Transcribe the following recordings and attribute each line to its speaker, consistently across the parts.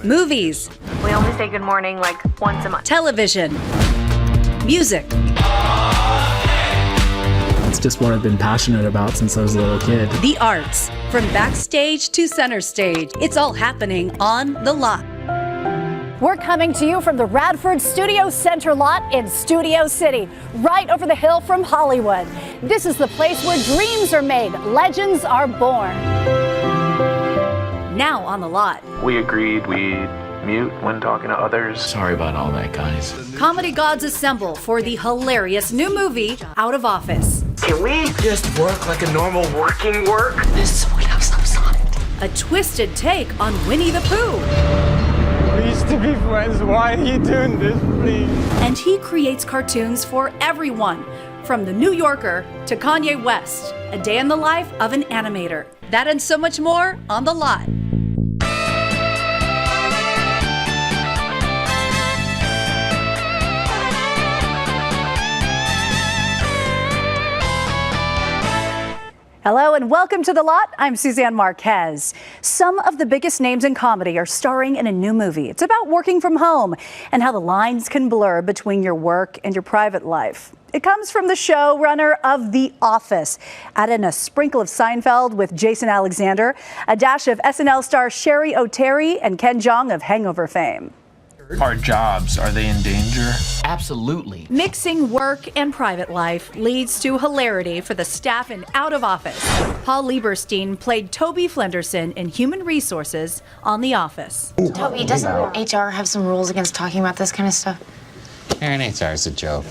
Speaker 1: Movies.
Speaker 2: We only say good morning like once a month.
Speaker 1: Television. Music.
Speaker 3: It's just what I've been passionate about since I was a little kid.
Speaker 1: The arts. From backstage to center stage, it's all happening on The Lot.
Speaker 4: We're coming to you from the Radford Studio Center lot in Studio City, right over the hill from Hollywood. This is the place where dreams are made, legends are born.
Speaker 1: Now on The Lot.
Speaker 5: We agreed we'd mute when talking to others.
Speaker 6: Sorry about all that, guys.
Speaker 1: Comedy gods assemble for the hilarious new movie, Out of Office.
Speaker 5: Can we just work like a normal working work?
Speaker 6: This is what I was on.
Speaker 1: A twisted take on Winnie the Pooh.
Speaker 7: We used to be friends. Why are you doing this, please?
Speaker 1: And he creates cartoons for everyone, from The New Yorker to Kanye West. A day in the life of an animator. That and so much more on The Lot.
Speaker 4: Hello and welcome to The Lot. I'm Suzanne Marquez. Some of the biggest names in comedy are starring in a new movie. It's about working from home and how the lines can blur between your work and your private life. It comes from the showrunner of The Office. Add in a sprinkle of Seinfeld with Jason Alexander, a dash of SNL star Sherry O'Terry, and Ken Jeong of Hangover fame.
Speaker 5: Our jobs, are they in danger?
Speaker 6: Absolutely.
Speaker 1: Mixing work and private life leads to hilarity for the staff in Out of Office. Paul Lieberstein played Toby Flenderson in Human Resources on The Office.
Speaker 8: Toby, doesn't HR have some rules against talking about this kind of stuff?
Speaker 9: Aaron, HR is a joke.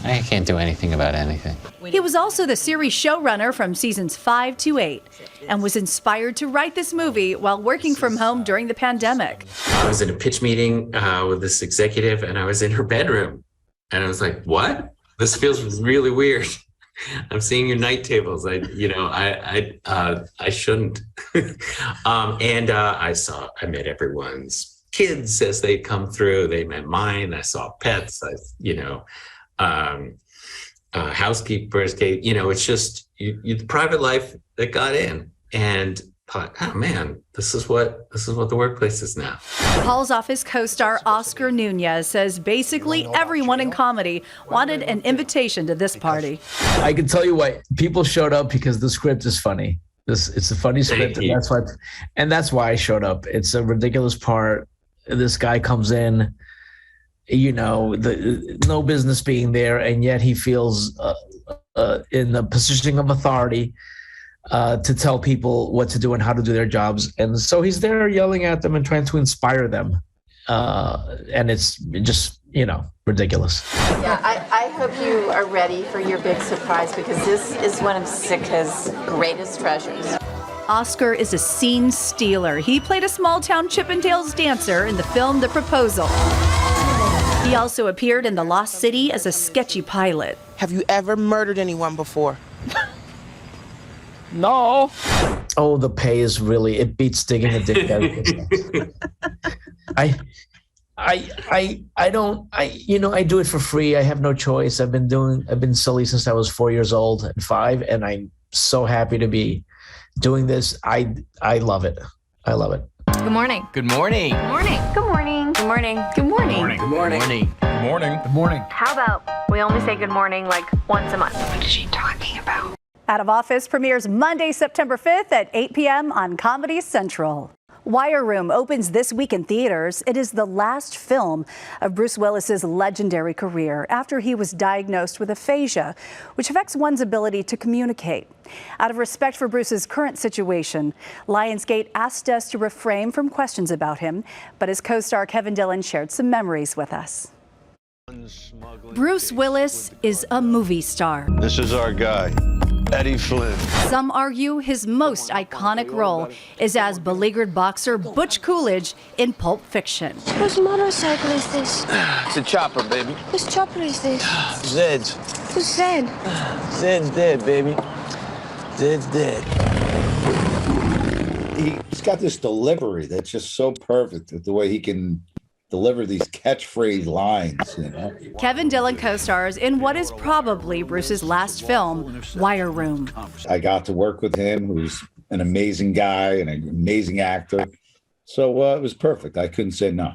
Speaker 9: I can't do anything about anything.
Speaker 1: He was also the series showrunner from seasons 5 to 8 and was inspired to write this movie while working from home during the pandemic.
Speaker 10: I was in a pitch meeting with this executive and I was in her bedroom and I was like, what? This feels really weird. I'm seeing your night tables. I shouldn't. I met everyone's kids as they come through. They met mine. I saw pets. Housekeepers, it's just the private life that got in, and thought, oh man, this is what the workplace is now.
Speaker 1: Paul's Office co-star Oscar Nunez says basically everyone in comedy wanted an invitation to this party.
Speaker 3: I can tell you why people showed up, because the script is funny. It's a funny script, and that's why I showed up. It's a ridiculous part. This guy comes in, no business being there, and yet he feels in the position of authority to tell people what to do and how to do their jobs. And so he's there yelling at them and trying to inspire them. And it's just, ridiculous.
Speaker 11: Yeah, I hope you are ready for your big surprise, because this is one of Sitka's greatest treasures.
Speaker 1: Oscar is a scene stealer. He played a small-town Chippendales dancer in the film The Proposal. He also appeared in The Lost City as a sketchy pilot.
Speaker 12: Have you ever murdered anyone before?
Speaker 7: No.
Speaker 3: Oh, the pay is it beats digging a dick out. I do it for free. I have no choice. I've been silly since I was 4 years old and 5, and I'm so happy to be doing this. I love it. I love it.
Speaker 8: Good morning.
Speaker 6: Good morning.
Speaker 8: Good morning.
Speaker 2: Good morning.
Speaker 8: Good morning.
Speaker 2: Good morning.
Speaker 6: Good morning.
Speaker 7: Good morning. Good morning.
Speaker 2: How about we only say good morning like once a month?
Speaker 8: What is she talking about?
Speaker 4: Out of Office premieres Monday, September 5th at 8 p.m. on Comedy Central. Wire Room opens this week in theaters. It is the last film of Bruce Willis's legendary career after he was diagnosed with aphasia, which affects one's ability to communicate. Out of respect for Bruce's current situation, Lionsgate asked us to refrain from questions about him, but his co-star Kevin Dillon shared some memories with us. Bruce Willis is a movie star.
Speaker 13: This is our guy, Eddie Flynn.
Speaker 1: Some argue his most iconic role is as beleaguered boxer Butch Coolidge in Pulp Fiction.
Speaker 14: Whose motorcycle is this?
Speaker 13: It's a chopper, baby.
Speaker 14: Whose chopper is this?
Speaker 13: Zed's.
Speaker 14: Who's Zed?
Speaker 13: Zed's dead, baby. Zed's dead.
Speaker 15: He's got this delivery that's just so perfect, the way he can deliver these catchphrase lines,
Speaker 1: Kevin Dillon co-stars in what is probably Bruce's last film, Wire Room.
Speaker 15: I got to work with him, who's an amazing guy and an amazing actor. So it was perfect. I couldn't say no.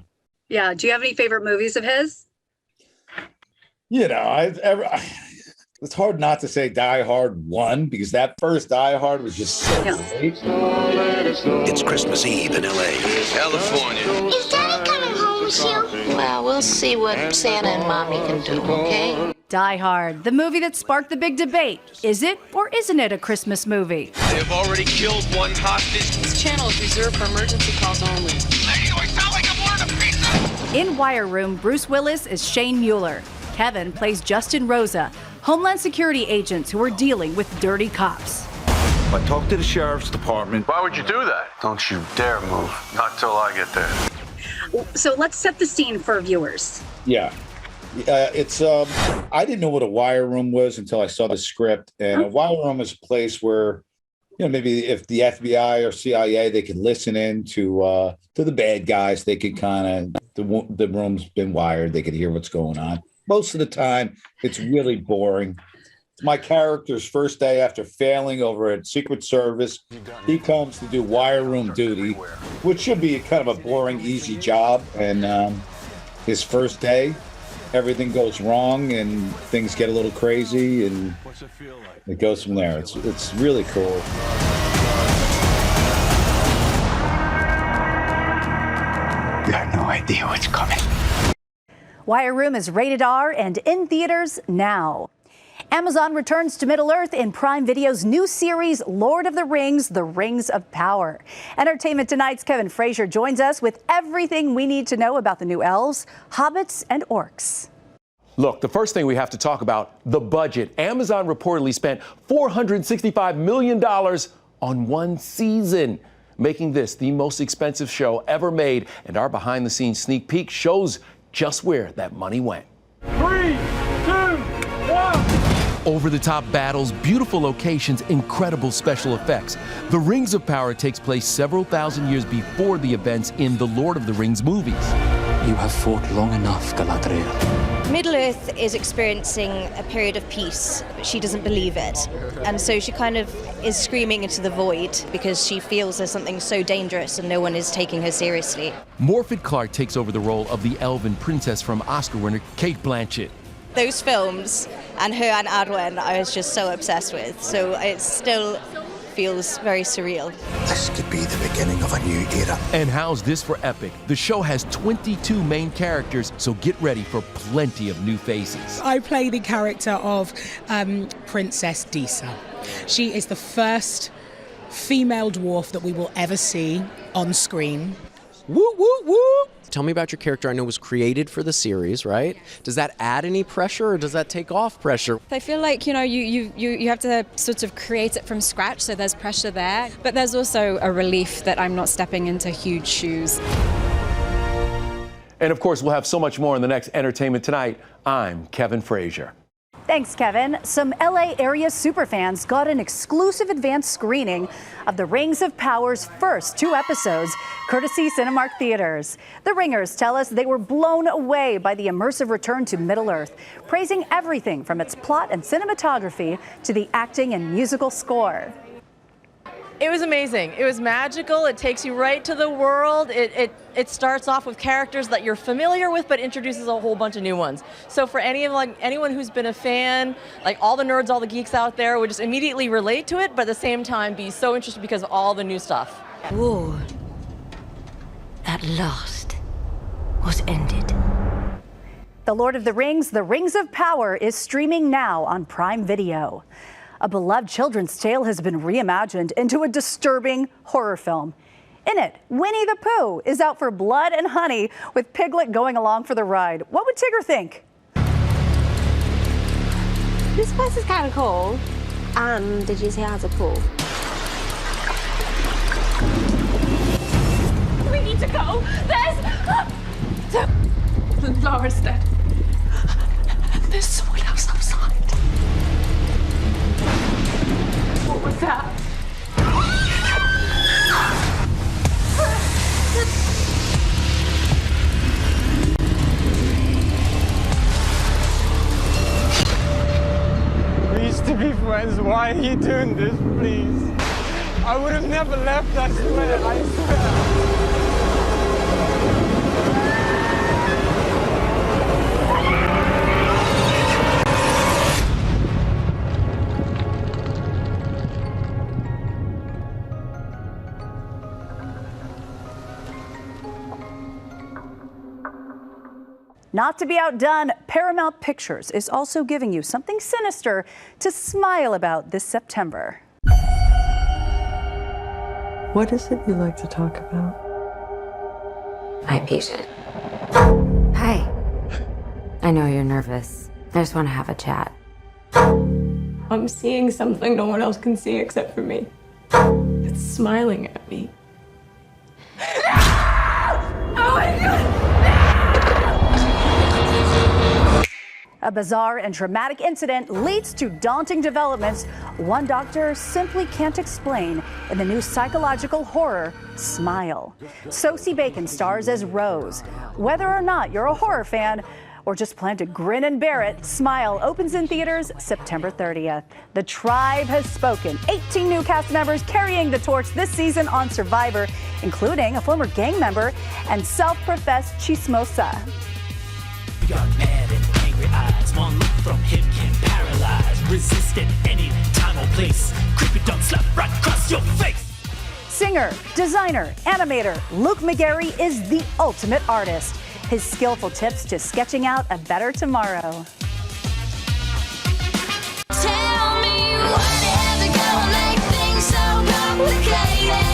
Speaker 4: Yeah. Do you have any favorite movies of his?
Speaker 15: You know, it's hard not to say Die Hard 1 because that first Die Hard was just so great.
Speaker 16: It's Christmas Eve in L.A., California.
Speaker 14: Is Daddy coming home with you?
Speaker 11: Well, we'll see what Santa and Mommy can do, okay?
Speaker 1: Die Hard, the movie that sparked the big debate. Is it or isn't it a Christmas movie?
Speaker 16: They have already killed one hostage.
Speaker 8: This channel is reserved for emergency calls only.
Speaker 16: Lady, do I sound like I'm ordering a pizza?
Speaker 1: In Wire Room, Bruce Willis is Shane Mueller. Kevin plays Justin Rosa, Homeland Security agents who are dealing with dirty cops.
Speaker 13: I talked to the sheriff's department.
Speaker 5: Why would you do that?
Speaker 13: Don't you dare move.
Speaker 5: Not till I get there.
Speaker 4: So let's set the scene for viewers.
Speaker 15: Yeah. It's I didn't know what a wire room was until I saw the script. And a wire room is a place where, you know, maybe if the FBI or CIA, they could listen in to the bad guys. They could kind of, the room's been wired. They could hear what's going on. Most of the time, it's really boring. It's my character's first day after failing over at Secret Service. He comes to do wire room duty, which should be kind of a boring, easy job. And his first day, everything goes wrong and things get a little crazy, and it goes from there. It's really cool.
Speaker 13: You have no idea what's coming.
Speaker 4: Wire Room is rated R and in theaters now. Amazon returns to Middle-earth in Prime Video's new series, Lord of the Rings, The Rings of Power. Entertainment Tonight's Kevin Frazier joins us with everything we need to know about the new elves, hobbits, and orcs.
Speaker 17: Look, the first thing we have to talk about, the budget. Amazon reportedly spent $465 million on one season, making this the most expensive show ever made. And our behind-the-scenes sneak peek shows just where that money went.
Speaker 7: 3, 2, 1.
Speaker 17: Over-the-top battles, beautiful locations, incredible special effects. The Rings of Power takes place several thousand years before the events in the Lord of the Rings movies.
Speaker 6: You have fought long enough, Galadriel.
Speaker 18: Middle-earth is experiencing a period of peace, but she doesn't believe it. And so she kind of is screaming into the void because she feels there's something so dangerous and no one is taking her seriously.
Speaker 17: Morfydd Clark takes over the role of the elven princess from Oscar winner Cate Blanchett.
Speaker 18: Those films and her and Arwen I was just so obsessed with, so it still feels very surreal.
Speaker 16: This could be the beginning of a new era.
Speaker 17: And how's this for epic? The show has 22 main characters, so get ready for plenty of new faces.
Speaker 19: I play the character of Princess Disa. She is the first female dwarf that we will ever see on screen.
Speaker 20: Woo, woo, woo! Tell me about your character. I know was created for the series, right? Does that add any pressure or does that take off pressure?
Speaker 21: I feel like, you have to sort of create it from scratch, so there's pressure there. But there's also a relief that I'm not stepping into huge shoes.
Speaker 17: And of course, we'll have so much more in the next Entertainment Tonight. I'm Kevin Frazier.
Speaker 4: Thanks, Kevin. Some LA area superfans got an exclusive advanced screening of The Rings of Power's first 2 episodes, courtesy Cinemark Theaters. The Ringers tell us they were blown away by the immersive return to Middle-earth, praising everything from its plot and cinematography to the acting and musical score.
Speaker 22: It was amazing. It was magical. It takes you right to the world. It starts off with characters that you're familiar with, but introduces a whole bunch of new ones. So for anyone who's been a fan, like all the nerds, all the geeks out there, would just immediately relate to it, but at the same time be so interested because of all the new stuff.
Speaker 23: War, at last, was ended.
Speaker 4: The Lord of the Rings, The Rings of Power is streaming now on Prime Video. A beloved children's tale has been reimagined into a disturbing horror film. In it, Winnie the Pooh is out for blood and honey with Piglet going along for the ride. What would Tigger think?
Speaker 14: This place is kind of cool. Did you see how it's a pool?
Speaker 2: We need to go. Laura's dead. There's someone else outside. What was that?
Speaker 7: We used to be friends. Why are you doing this, please? I would have never left, I swear.
Speaker 4: Not to be outdone, Paramount Pictures is also giving you something sinister to smile about this September.
Speaker 9: What is it you like to talk about?
Speaker 8: My patient. Hi. I know you're nervous. I just want to have a chat.
Speaker 9: I'm seeing something no one else can see except for me. It's smiling at me. Oh my God!
Speaker 4: A bizarre and traumatic incident leads to daunting developments one doctor simply can't explain in the new psychological horror, Smile. Sosie Bacon stars as Rose. Whether or not you're a horror fan or just plan to grin and bear it, Smile opens in theaters September 30th. The tribe has spoken. 18 new cast members carrying the torch this season on Survivor, including a former gang member and self-professed chismosa.
Speaker 10: We got mad and angry eyes. One look from him can paralyze. Resist at any time or place. Creepy dumb slap right across your face.
Speaker 4: Singer, designer, animator, Luke McGarry is the ultimate artist. His skillful tips to sketching out a better tomorrow.
Speaker 10: Tell me what has gonna make things so complicated.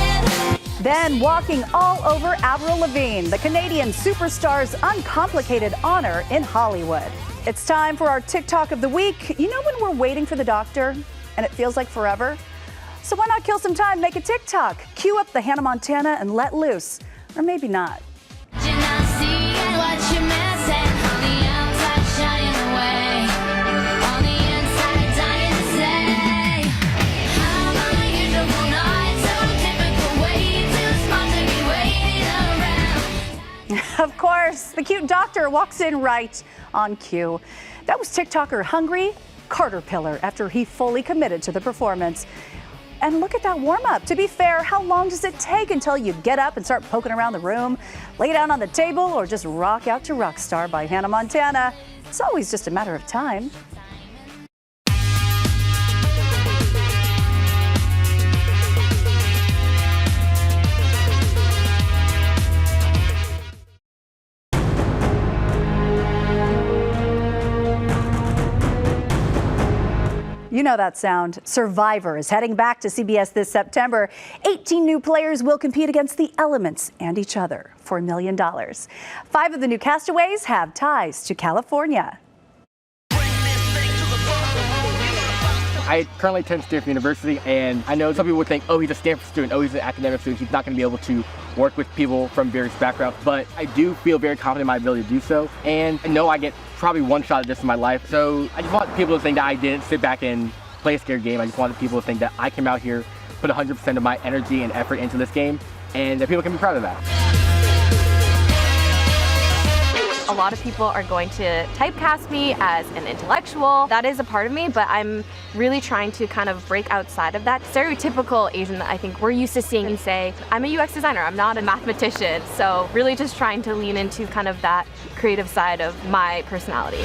Speaker 4: Then walking all over Avril Lavigne, the Canadian superstar's uncomplicated honor in Hollywood. It's time for our TikTok of the week. You know when we're waiting for the doctor and it feels like forever? So why not kill some time, make a TikTok, cue up the Hannah Montana and let loose. Or maybe not. Of course, the cute doctor walks in right on cue. That was TikToker Hungry Caterpillar after he fully committed to the performance. And look at that warm-up. To be fair, how long does it take until you get up and start poking around the room, lay down on the table, or just rock out to Rockstar by Hannah Montana? It's always just a matter of time. You know that sound. Survivor is heading back to CBS this September. 18 new players will compete against the elements and each other for $1 million. 5 of the new castaways have ties to California.
Speaker 12: I currently attend Stanford University, and I know some people would think, oh, he's a Stanford student, oh, he's an academic student, he's not going to be able to work with people from various backgrounds, but I do feel very confident in my ability to do so, and I know I get probably one shot at this in my life, so I just want people to think that I didn't sit back and play a scared game. I just wanted people to think that I came out here, put 100% of my energy and effort into this game, and that people can be proud of that.
Speaker 24: A lot of people are going to typecast me as an intellectual. That is a part of me, but I'm really trying to kind of break outside of that stereotypical Asian that I think we're used to seeing and say, I'm a UX designer, I'm not a mathematician. So really just trying to lean into kind of that creative side of my personality.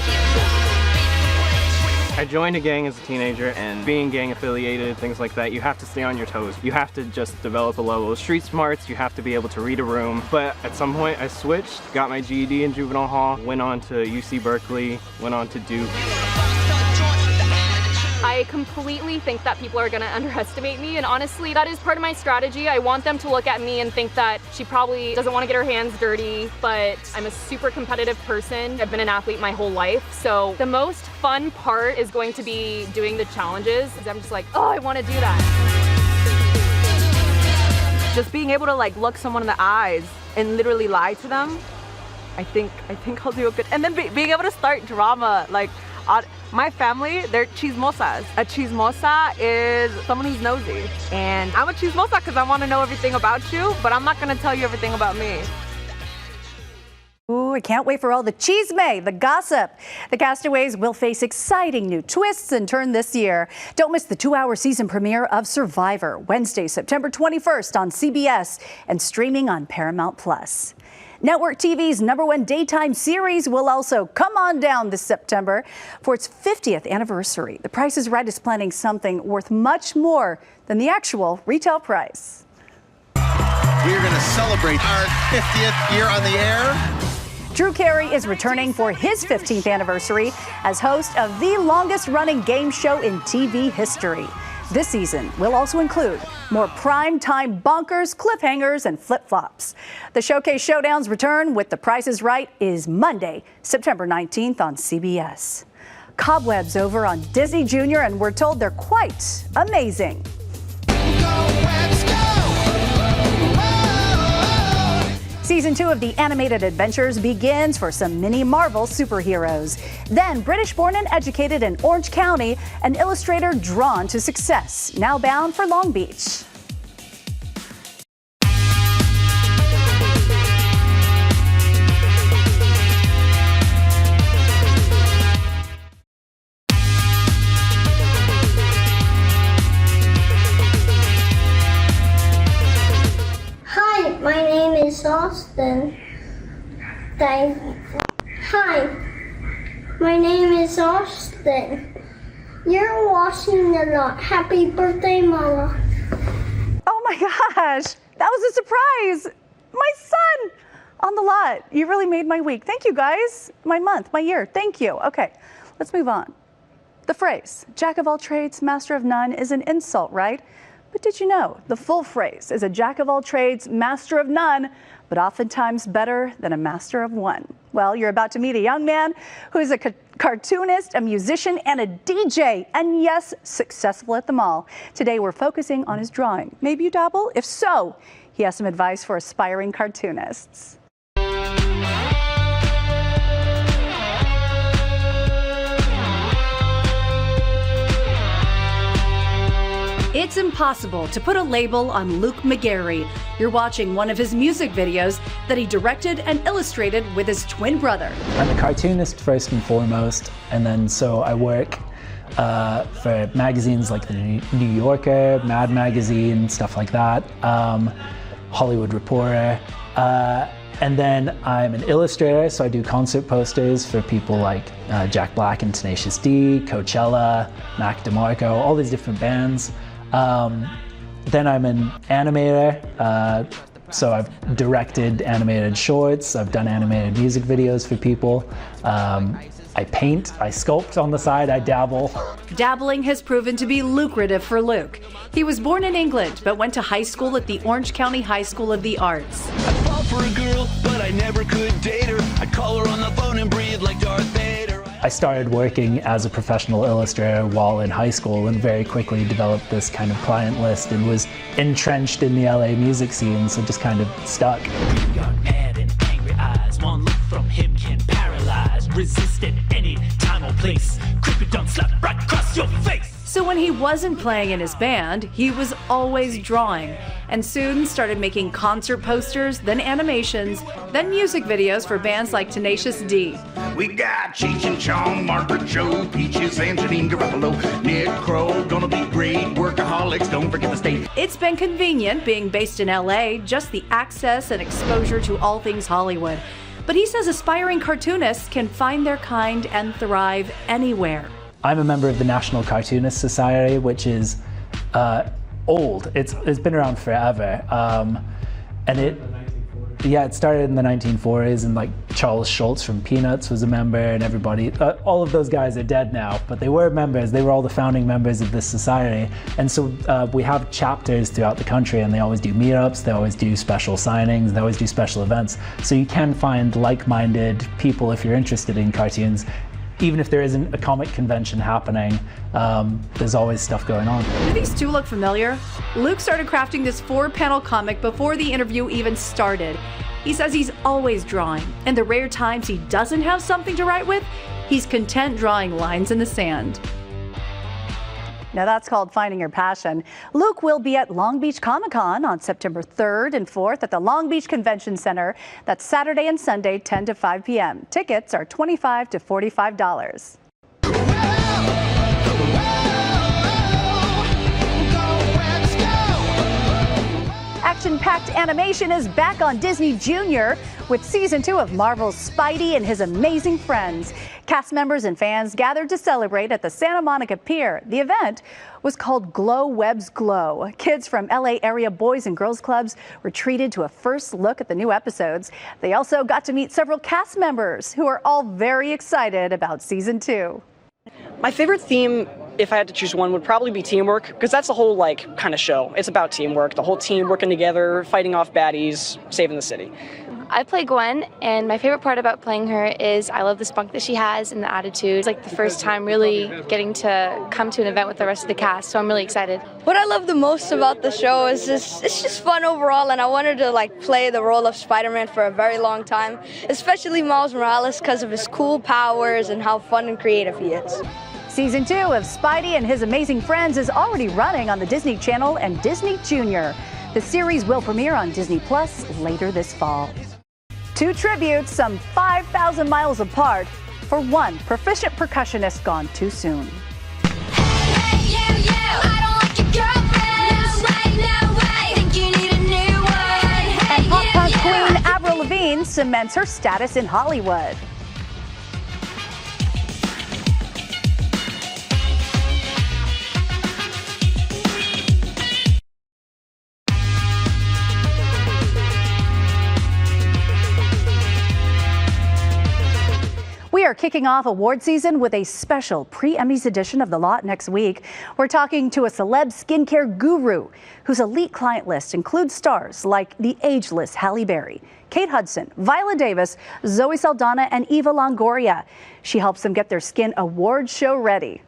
Speaker 25: I joined a gang as a teenager, and being gang affiliated, things like that, you have to stay on your toes. You have to just develop a level of street smarts, you have to be able to read a room. But at some point I switched, got my GED in juvenile hall, went on to UC Berkeley, went on to Duke.
Speaker 26: I completely think that people are gonna underestimate me, and honestly, that is part of my strategy. I want them to look at me and think that she probably doesn't want to get her hands dirty, but I'm a super competitive person. I've been an athlete my whole life, so the most fun part is going to be doing the challenges. I'm just like, oh, I want to do that.
Speaker 27: Just being able to like look someone in the eyes and literally lie to them, I think I'll do a good. And then being able to start drama, like. My family, they're chismosas. A chismosa is someone who's nosy. And I'm a chismosa because I want to know everything about you, but I'm not going to tell you everything about me.
Speaker 4: Ooh, I can't wait for all the chisme, the gossip. The castaways will face exciting new twists and turns this year. Don't miss the 2-hour season premiere of Survivor, Wednesday, September 21st on CBS and streaming on Paramount+. Network TV's #1 daytime series will also come on down this September for its 50th anniversary. The Price is Right is planning something worth much more than the actual retail price.
Speaker 28: We're going to celebrate our 50th year on the air.
Speaker 4: Drew Carey is returning for his 15th anniversary as host of the longest-running game show in TV history. This season will also include more prime-time bonkers, cliffhangers, and flip-flops. The Showcase Showdowns return with The Price is Right is Monday, September 19th on CBS. Cobwebs over on Disney Junior, and we're told they're quite amazing. Season 2 of the animated adventures begins for some mini Marvel superheroes. Then, British-born and educated in Orange County, an illustrator drawn to success, now bound for Long Beach.
Speaker 1: My name is Austin. Hi, my name is Austin. You're watching a lot. Happy birthday, Mama.
Speaker 4: Oh my gosh, that was a surprise. My son on the lot. You really made my week. Thank you guys. My month, my year. Thank you. Okay, let's move on. The phrase, jack of all trades, master of none, is an insult, right? But did you know the full phrase is a jack of all trades, master of none, but oftentimes better than a master of one? Well, you're about to meet a young man who is a cartoonist, a musician, and a DJ, and yes, successful at them all. Today, we're focusing on his drawing. Maybe you dabble? If so, he has some advice for aspiring cartoonists. It's impossible to put a label on Luke McGarry. You're watching one of his music videos that he directed and illustrated with his twin brother.
Speaker 3: I'm a cartoonist first and foremost, and then so I work for magazines like the New Yorker, Mad Magazine, stuff like that, Hollywood Reporter. And then I'm an illustrator, so I do concert posters for people like Jack Black and Tenacious D, Coachella, Mac DeMarco, all these different bands. Then I'm an animator, so I've directed animated shorts, I've done animated music videos for people. I paint, I sculpt on the side, I dabble.
Speaker 4: Dabbling has proven to be lucrative for Luke. He was born in England, but went to high school at the Orange County High School of the Arts.
Speaker 10: I fall for a girl, but I never could date her. I'd call her on the phone and breathe like Darth Vader.
Speaker 3: I started working as a professional illustrator while in high school and very quickly developed this kind of client list and was entrenched in the LA music scene, so just kind of stuck.
Speaker 10: You've got mad and angry eyes. One look from him can paralyze. Resist at any time or place. Creepy dumb slap right across your face.
Speaker 4: So when he wasn't playing in his band, he was always drawing, and soon started making concert posters, then animations, then music videos for bands like Tenacious D.
Speaker 5: We got Cheech and Chong, Margaret Cho, Peaches, and Janine Garofalo, Nick Crow, gonna be great, workaholics, don't forget the state.
Speaker 4: It's been convenient being based in LA, just the access and exposure to all things Hollywood. But he says aspiring cartoonists can find their kind and thrive anywhere.
Speaker 3: I'm a member of the National Cartoonist Society, which is old. It's been around forever, and it started in the 1940s, and like Charles Schultz from Peanuts was a member, and everybody, all of those guys are dead now, but they were members. They were all the founding members of this society, and so we have chapters throughout the country, and they always do meetups, they always do special signings, they always do special events. So you can find like-minded people if you're interested in cartoons. Even if there isn't a comic convention happening, there's always stuff going on.
Speaker 4: Do these two look familiar? Luke started crafting this 4-panel comic before the interview even started. He says he's always drawing, and the rare times he doesn't have something to write with, he's content drawing lines in the sand. Now that's called finding your passion. Luke will be at Long Beach Comic-Con on September 3rd and 4th at the Long Beach Convention Center. That's Saturday and Sunday, 10 to 5 p.m. Tickets are $25 to $45. Action-packed animation is back on Disney Junior with season 2 of Marvel's Spidey and His Amazing Friends. Cast members and fans gathered to celebrate at the Santa Monica Pier. The event was called Glow Webs Glow. Kids from LA area boys and girls clubs were treated to a first look at the new episodes. They also got to meet several cast members who are all very excited about season 2.
Speaker 6: My favorite theme, if I had to choose one, would probably be teamwork, because that's the whole kind of show. It's about teamwork, the whole team working together, fighting off baddies, saving the city.
Speaker 24: I play Gwen, and my favorite part about playing her is I love the spunk that she has and the attitude. It's like the first time really getting to come to an event with the rest of the cast, so I'm really excited.
Speaker 11: What I love the most about the show is it's just fun overall, and I wanted to play the role of Spider-Man for a very long time, especially Miles Morales because of his cool powers and how fun and creative he is.
Speaker 4: Season 2 of Spidey and His Amazing Friends is already running on the Disney Channel and Disney Junior. The series will premiere on Disney Plus later this fall. 2 tributes some 5,000 miles apart for one proficient percussionist gone too soon. And pop punk queen Avril Lavigne cements her status in Hollywood. We are kicking off award season with a special pre-Emmys edition of The Lot next week. We're talking to a celeb skincare guru whose elite client list includes stars like the ageless Halle Berry, Kate Hudson, Viola Davis, Zoe Saldana, and Eva Longoria. She helps them get their skin award show ready.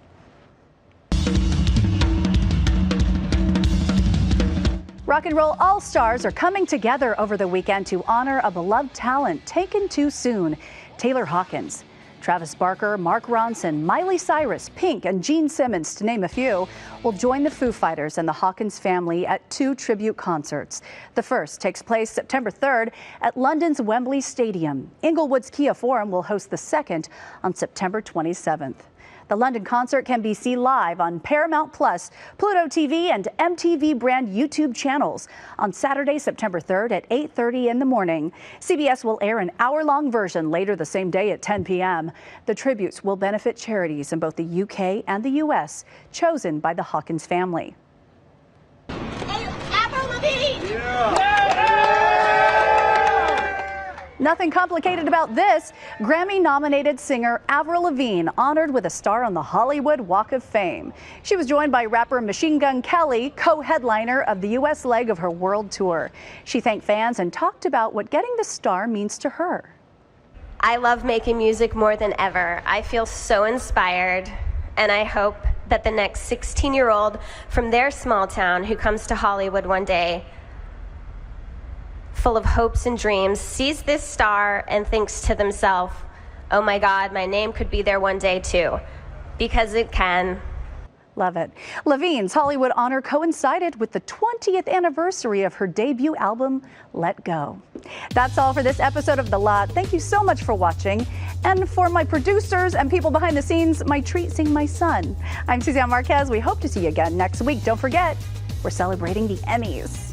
Speaker 4: Rock and Roll All-Stars are coming together over the weekend to honor a beloved talent taken too soon, Taylor Hawkins. Travis Barker, Mark Ronson, Miley Cyrus, Pink, and Gene Simmons, to name a few, will join the Foo Fighters and the Hawkins family at 2 tribute concerts. The first takes place September 3rd at London's Wembley Stadium. Inglewood's Kia Forum will host the second on September 27th. The London concert can be seen live on Paramount Plus, Pluto TV, and MTV brand YouTube channels on Saturday, September 3rd at 8:30 in the morning. CBS will air an hour-long version later the same day at 10 p.m. The tributes will benefit charities in both the UK and the US, chosen by the Hawkins family. Nothing complicated about this. Grammy-nominated singer Avril Lavigne honored with a star on the Hollywood Walk of Fame. She was joined by rapper Machine Gun Kelly, co-headliner of the U.S. leg of her world tour. She thanked fans and talked about what getting the star means to her.
Speaker 13: I love making music more than ever. I feel so inspired, and I hope that the next 16-year-old from their small town who comes to Hollywood one day full of hopes and dreams, sees this star and thinks to themselves, oh my God, my name could be there one day too, because it can.
Speaker 4: Love it. Lavigne's Hollywood honor coincided with the 20th anniversary of her debut album, Let Go. That's all for this episode of The Lot. Thank you so much for watching. And for my producers and people behind the scenes, my treat seeing my son. I'm Suzanne Marquez. We hope to see you again next week. Don't forget, we're celebrating the Emmys.